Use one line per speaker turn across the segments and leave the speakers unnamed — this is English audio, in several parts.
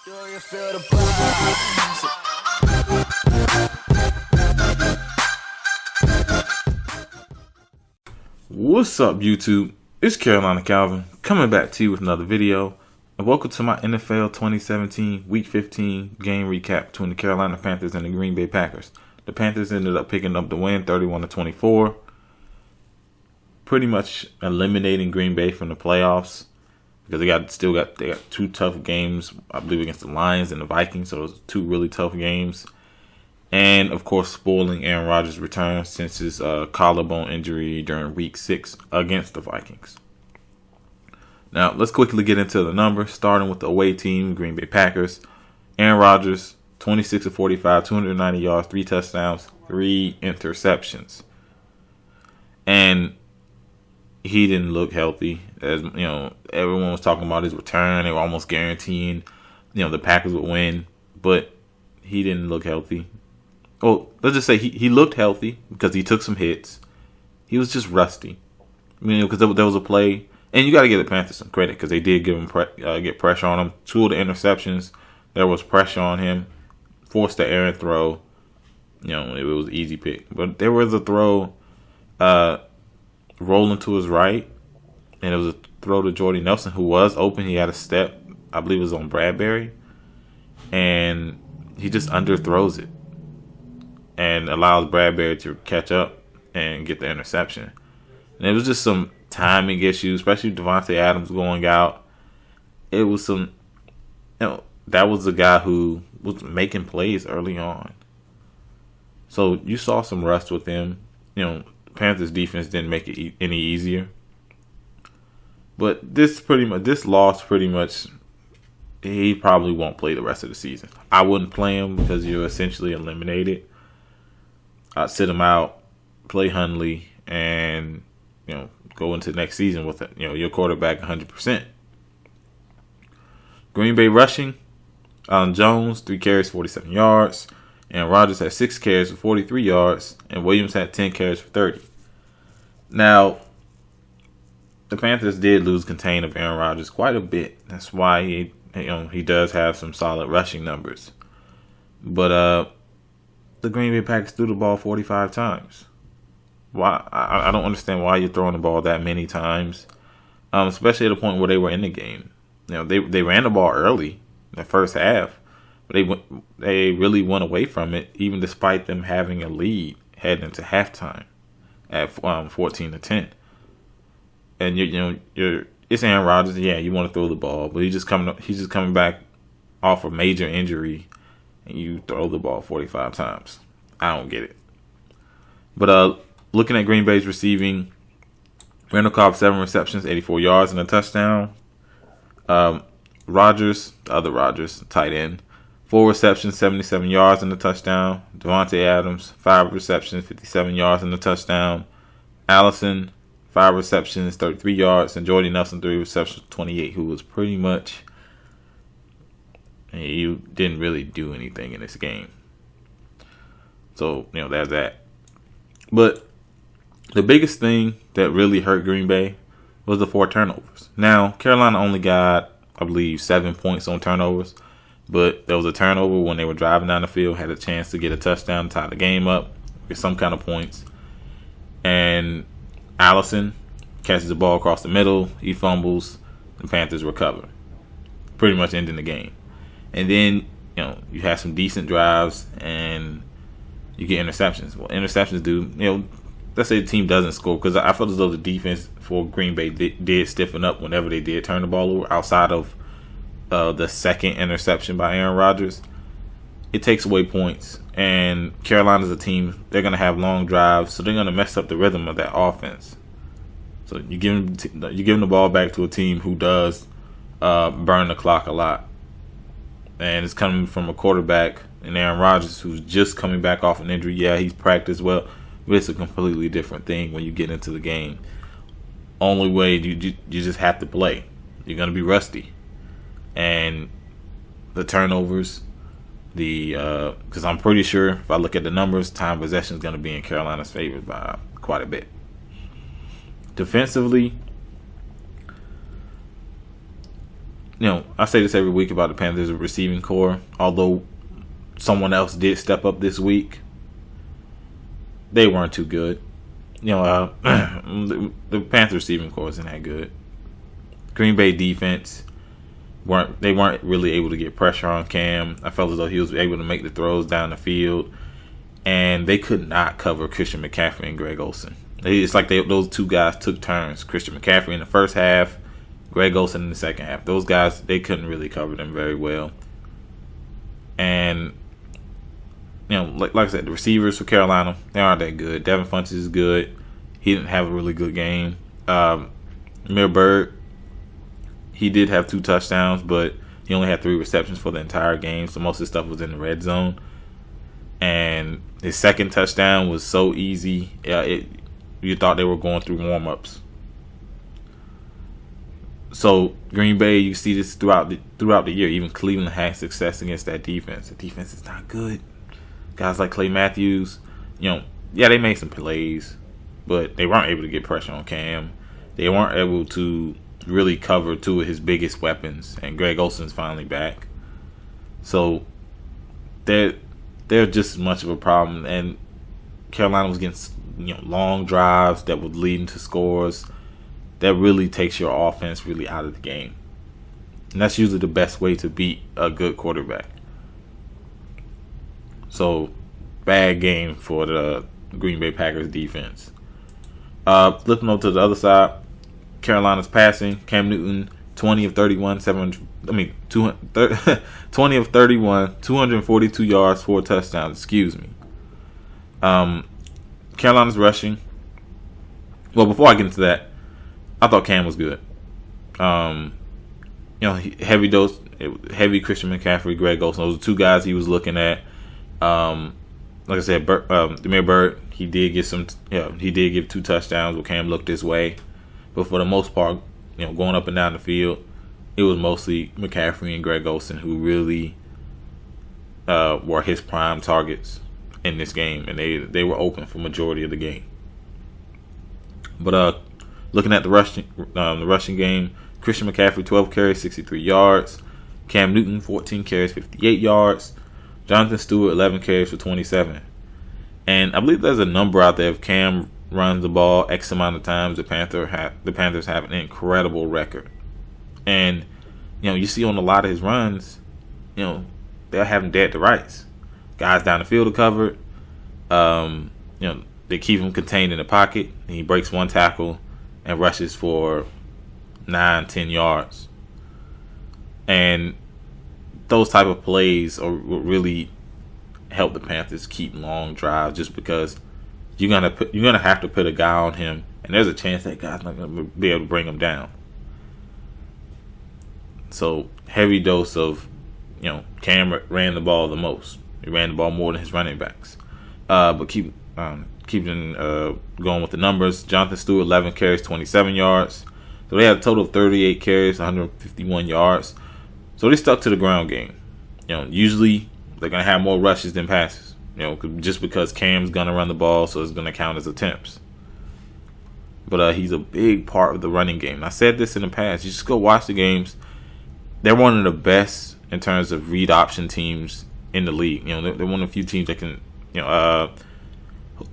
Do you feel the vibes?
What's up, YouTube? It's Carolina Calvin coming back to you with another video, and welcome to my NFL 2017 Week 15 game recap between the Carolina Panthers and the Green Bay Packers. The Panthers ended up picking up the win, 31-24, pretty much eliminating Green Bay from the playoffs because they got two tough games, I believe, against the Lions and the Vikings. So those two really tough games. And, of course, spoiling Aaron Rodgers' return since his collarbone injury during Week 6 against the Vikings. Now, let's quickly get into the numbers, starting with the away team, Green Bay Packers. Aaron Rodgers, 26 of 45, 290 yards, 3 touchdowns, 3 interceptions. And he didn't look healthy. As you know, everyone was talking about his return. They were almost guaranteeing, the Packers would win. But he didn't look healthy. Well, let's just say he looked healthy because he took some hits. He was just rusty. Because there was a play, and you got to give the Panthers some credit because they did give him get pressure on him. 2 of the interceptions, there was pressure on him, forced the errant throw. It was an easy pick, but there was a throw rolling to his right, and it was a throw to Jordy Nelson, who was open. He had a step, I believe it was on Bradbury, and he just underthrows it and allows Bradbury to catch up and get the interception. And it was just some timing issues, especially Devontae Adams going out. It was some, that was the guy who was making plays early on. So you saw some rust with him. Panthers defense didn't make it any easier. But this loss pretty much, he probably won't play the rest of the season. I wouldn't play him because you're essentially eliminated. I'd sit him out, play Hundley, and go into next season with your quarterback 100%. Green Bay rushing, Allen Jones 3 carries, 47 yards, and Rodgers had 6 carries for 43 yards, and Williams had 10 carries for 30. Now, the Panthers did lose contain of Aaron Rodgers quite a bit. That's why he does have some solid rushing numbers. But the Green Bay Packers threw the ball 45 times. Why? I don't understand why you're throwing the ball that many times, especially at a point where they were in the game. They ran the ball early in the first half, but they really went away from it, even despite them having a lead heading into halftime at 14-10. And it's Aaron Rodgers. Yeah, you want to throw the ball, but he's just coming back off a major injury, and you throw the ball 45 times. I don't get it. But looking at Green Bay's receiving, Randall Cobb 7 receptions, 84 yards and a touchdown. Rodgers, the other Rodgers, tight end, 4 receptions, 77 yards and a touchdown. Devontae Adams, 5 receptions, 57 yards and a touchdown. Allison, 5 receptions, 33 yards, and Jordy Nelson 3 receptions, 28, who was pretty much, he didn't really do anything in this game. So, there's that. But the biggest thing that really hurt Green Bay was the 4 turnovers. Now, Carolina only got, I believe, 7 points on turnovers, but there was a turnover when they were driving down the field, had a chance to get a touchdown, tie the game up, get some kind of points. And Allison catches the ball across the middle. He fumbles. The Panthers recover, pretty much ending the game. And then, you have some decent drives and you get interceptions. Well, interceptions do, let's say the team doesn't score, because I felt as though the defense for Green Bay did stiffen up whenever they did turn the ball over, outside of the second interception by Aaron Rodgers. It takes away points. And Carolina's a team, they're going to have long drives, so they're going to mess up the rhythm of that offense. So you give them the ball back to a team who does burn the clock a lot. And it's coming from a quarterback in Aaron Rodgers who's just coming back off an injury. Yeah, he's practiced well, but it's a completely different thing when you get into the game. Only way you just have to play. You're going to be rusty. And the turnovers, because I'm pretty sure if I look at the numbers, time possession is going to be in Carolina's favor by quite a bit. Defensively, I say this every week about the Panthers' receiving core. Although someone else did step up this week, they weren't too good. The Panthers receiving core isn't that good. Green Bay defense weren't really able to get pressure on Cam. I felt as though he was able to make the throws down the field, and they could not cover Christian McCaffrey and Greg Olsen. It's like those two guys took turns. Christian McCaffrey in the first half, Greg Olsen in the second half. Those guys, they couldn't really cover them very well. And like I said, the receivers for Carolina, they aren't that good. Devin Funchess is good. He didn't have a really good game. Amir Byrd, he did have 2 touchdowns, but he only had 3 receptions for the entire game, so most of his stuff was in the red zone. And his second touchdown was so easy. You thought they were going through warm-ups. So Green Bay, you see this throughout the year. Even Cleveland had success against that defense. The defense is not good. Guys like Clay Matthews, they made some plays, but they weren't able to get pressure on Cam. They weren't able to really cover 2 of his biggest weapons, and Greg Olsen's finally back. So they're just as much of a problem. And Carolina was getting long drives that would lead into scores. That really takes your offense really out of the game. And that's usually the best way to beat a good quarterback. So, bad game for the Green Bay Packers defense. Flipping over to the other side, Carolina's passing. Cam Newton, 20 of 31, 20 of 31, 242 yards, 4 touchdowns. Excuse me. Carolina's rushing. Well, before I get into that, I thought Cam was good. Heavy Christian McCaffrey, Greg Olsen. Those are 2 guys he was looking at. Like I said, Amir Byrd, he did give 2 touchdowns when Cam looked his way. But for the most part, going up and down the field, it was mostly McCaffrey and Greg Olsen who really were his prime targets in this game, and they were open for majority of the game. But looking at the rushing game, Christian McCaffrey 12 carries, 63 yards. Cam Newton 14 carries, 58 yards. Jonathan Stewart 11 carries for 27. And I believe there's a number out there. If Cam runs the ball X amount of times, the Panthers have an incredible record. And you see on a lot of his runs, they'll have him dead to rights. Guys down the field are covered. They keep him contained in the pocket. And he breaks 1 tackle and rushes for 9-10 yards. And those type of plays will really help the Panthers keep long drives, just because you're gonna have to put a guy on him, and there's a chance that guy's not gonna be able to bring him down. So heavy dose of Cam ran the ball the most. He ran the ball more than his running backs. But keeping going with the numbers, Jonathan Stewart 11 carries, 27 yards. So they had a total of 38 carries, 151 yards. So they stuck to the ground game. Usually they're gonna have more rushes than passes. Just because Cam's gonna run the ball, so it's gonna count as attempts. But he's a big part of the running game. I said this in the past. You just go watch the games. They're one of the best in terms of read option teams in the league. They're one of the few teams that can.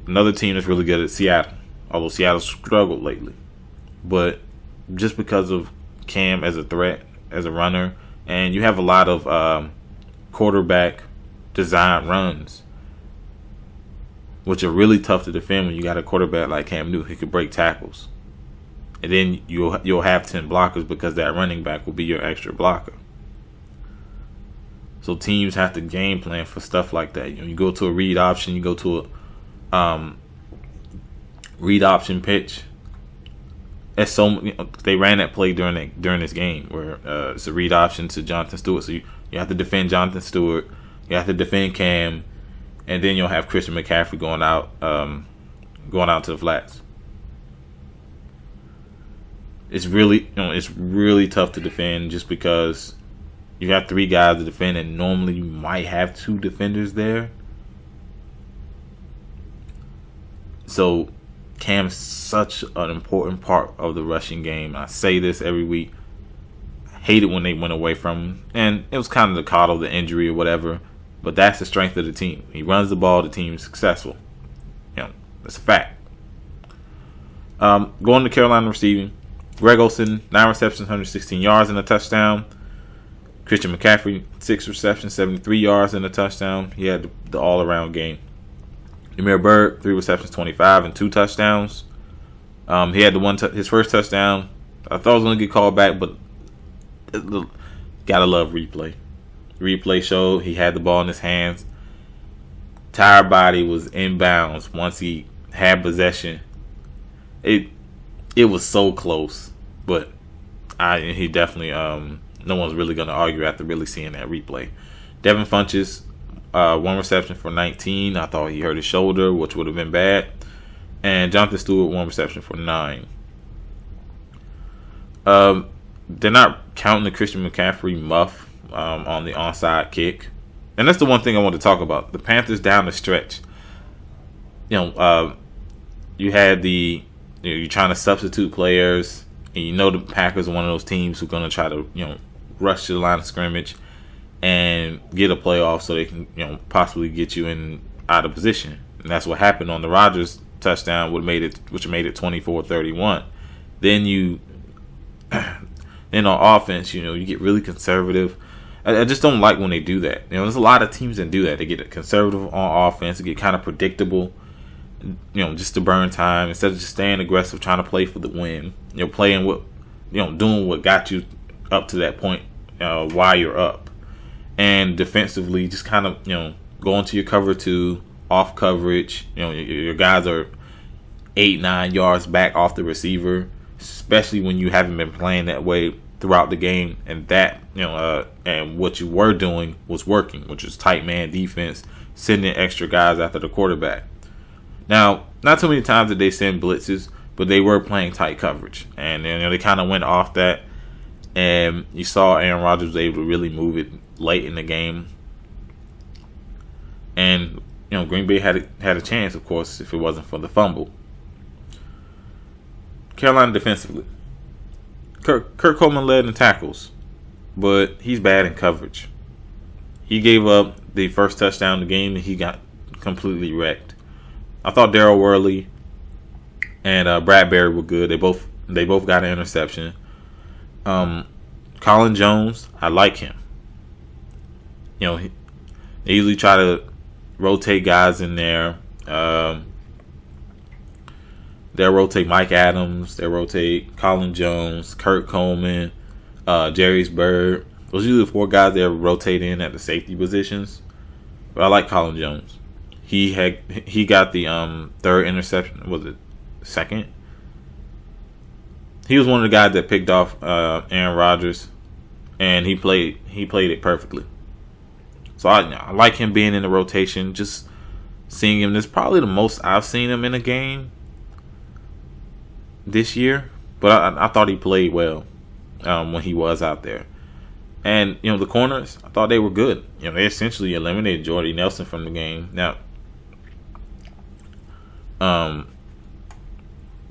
Another team that's really good at Seattle, although Seattle struggled lately. But just because of Cam as a threat, as a runner, and you have a lot of quarterback design runs, which are really tough to defend when you got a quarterback like Cam Newton who could break tackles. And then you'll have 10 blockers because that running back will be your extra blocker. So teams have to game plan for stuff like that. You go to a read option, you go to a read option pitch. They ran that play during this game where it's a read option to Jonathan Stewart. So you have to defend Jonathan Stewart, you have to defend Cam, and then you'll have Christian McCaffrey going out to the flats. It's really tough to defend just because you have 3 guys to defend, and normally you might have 2 defenders there. So Cam's such an important part of the rushing game. I say this every week. hated when they went away from him. And it was kind of the coddle, the injury or whatever. But that's the strength of the team. He runs the ball, the team's successful. That's a fact. Going to Carolina receiving. Greg Olsen, 9 receptions, 116 yards and a touchdown. Christian McCaffrey, 6 receptions, 73 yards and a touchdown. He had the all-around game. Amir Byrd, 3 receptions, 25 and 2 touchdowns. He had his first touchdown. I thought it was going to get called back, but gotta love replay. Replay showed he had the ball in his hands. Entire body was inbounds once he had possession. It was so close, but he definitely no one's really going to argue after really seeing that replay. Devin Funchess, 1 reception for 19. I thought he hurt his shoulder, which would have been bad. And Jonathan Stewart, 1 reception for 9. They're not counting the Christian McCaffrey muff on the onside kick. And that's the one thing I want to talk about. The Panthers down the stretch. You had you're trying to substitute players, and the Packers are one of those teams who are going to try to, rush to the line of scrimmage and get a playoff so they can, possibly get you in out of position. And that's what happened on the Rodgers touchdown, which made it 24-31. Then then on offense, you get really conservative. I just don't like when they do that. There's a lot of teams that do that. They get conservative on offense, they get kind of predictable, just to burn time instead of just staying aggressive, trying to play for the win. Playing what, doing what got you up to that point while you're up. And defensively, just kind of, go into your cover 2, off coverage. Your guys are 8-9 yards back off the receiver, especially when you haven't been playing that way throughout the game. And that, and what you were doing was working, which is tight man defense, sending extra guys after the quarterback. Now, not too many times did they send blitzes, but they were playing tight coverage. And they kind of went off that. And you saw Aaron Rodgers was able to really move it late in the game. And, Green Bay had a chance, of course, if it wasn't for the fumble. Carolina defensively. Kurt Coleman led in tackles, but he's bad in coverage. He gave up the first touchdown of the game, and he got completely wrecked. I thought Darryl Worley and Bradbury were good. They both got an interception. Colin Jones, I like him. They usually try to rotate guys in there. They'll rotate Mike Adams. They'll rotate Colin Jones, Kurt Coleman, Jerry's Bird. Those are usually the 4 guys that rotate in at the safety positions. But I like Colin Jones. He got the 3rd interception. Was it 2nd? He was one of the guys that picked off Aaron Rodgers, and he played it perfectly. So I like him being in the rotation. Just seeing him, this is probably the most I've seen him in a game this year. But I thought he played well when he was out there. And the corners, I thought they were good. They essentially eliminated Jordy Nelson from the game. Now,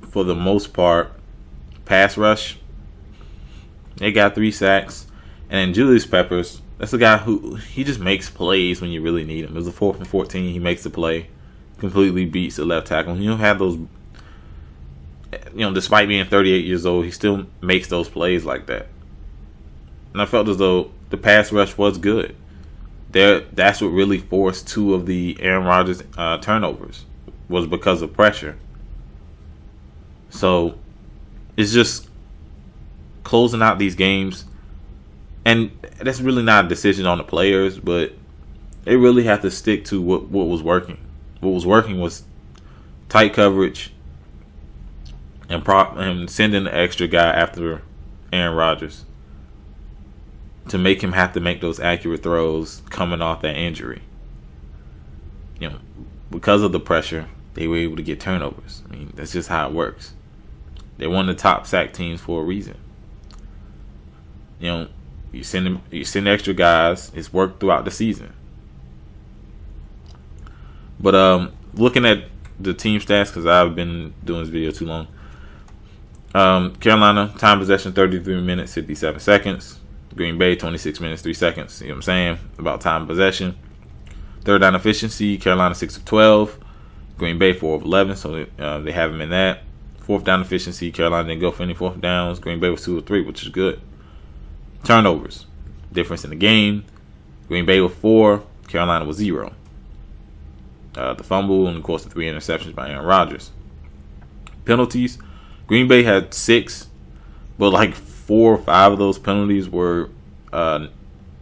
for the most part, pass rush, they got 3 sacks. And then Julius Peppers, that's a guy who he just makes plays when you really need him. It was a 4th and 14. He makes the play, completely beats the left tackle. You don't have those, despite being 38 years old, he still makes those plays like that. And I felt as though the pass rush was good. That's what really forced 2 of the Aaron Rodgers turnovers, was because of pressure. So it's just closing out these games. And that's really not a decision on the players, but they really have to stick to what was working. What was working was tight coverage and sending the extra guy after Aaron Rodgers to make him have to make those accurate throws coming off that injury. Because of the pressure, they were able to get turnovers. I mean, that's just how it works. They're one of the top sack teams for a reason. You send extra guys. It's worked throughout the season. But looking at the team stats, because I've been doing this video too long. Carolina, time possession 33 minutes, 57 seconds. Green Bay 26 minutes 3 seconds. See what I'm saying about time of possession. Third down efficiency, Carolina 6 of 12. Green Bay 4 of 11, so they have him in that. Fourth down efficiency, Carolina didn't go for any fourth downs. Green Bay was 2 of 3, which is good. Turnovers, difference in the game. Green Bay with 4, Carolina with 0. The fumble and of course the 3 interceptions by Aaron Rodgers. Penalties, Green Bay had 6, but like 4 or 5 of those penalties were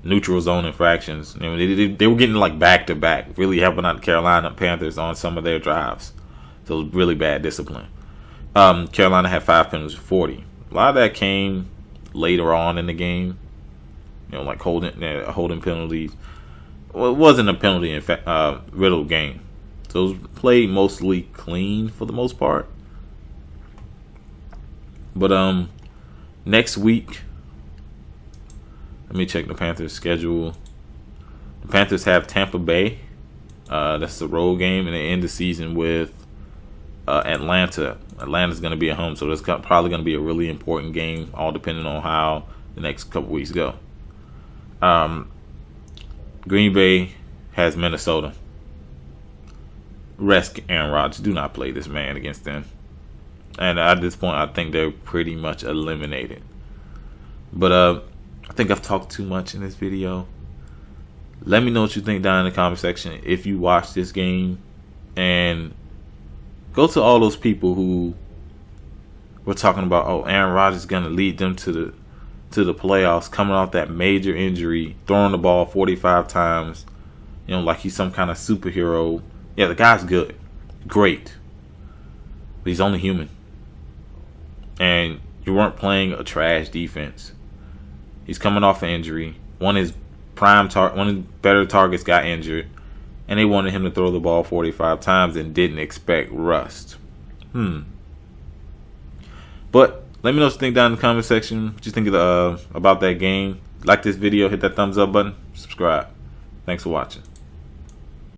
neutral zone infractions. You know, they were getting like back to back, really helping out the Carolina Panthers on some of their drives. So it was really bad discipline. Carolina had 5 penalties for 40. A lot of that came later on in the game. You know, like holding penalties. Well, it wasn't a penalty riddled game. So it was played mostly clean for the most part. But next week, let me check the Panthers' schedule. The Panthers have Tampa Bay. That's the road game, and they end the season with Atlanta. Atlanta's going to be at home, so that's probably going to be a really important game, all depending on how the next couple weeks go. Green Bay has Minnesota. Rest Aaron Rodgers. Do not play this man against them. And at this point, I think they're pretty much eliminated. But I think I've talked too much in this video. Let me know what you think down in the comment section if you watch this game. And go to all those people who were talking about, oh, Aaron Rodgers is going to lead them to the playoffs, coming off that major injury, throwing the ball 45 times, you know, like he's some kind of superhero. Yeah, the guy's good. Great. But he's only human. And you weren't playing a trash defense. He's coming off an injury. One of his better targets got injured, and they wanted him to throw the ball 45 times and didn't expect rust. But let me know what you think down in the comment section. What you think about that game. Like this video, hit that thumbs up button, subscribe. Thanks for watching.